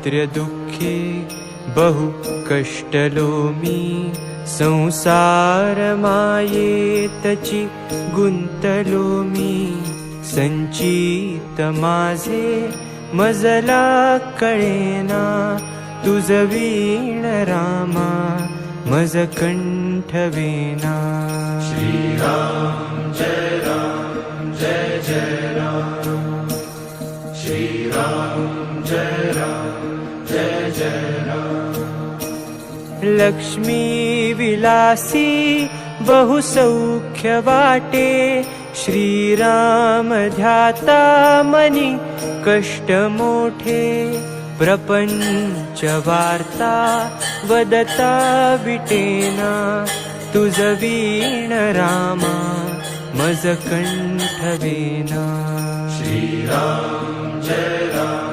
दारिद्र्य दुःखे बहु कष्टलो मी संसार मायेतची गुंतलो मी संचित माझे मजला कळेना तुझ वीण रामा मज कंठवेना श्रीराम जय राम जय जय राम श्रीराम जय राम जय जय राम लक्ष्मी विलासी बहुसौख्य वाटे श्रीराम ध्याता मनी कष्ट मोठे प्रपंच वार्ता वदता विटेना तुझ वीण रामा मज कंठवेना श्रीराम जय राम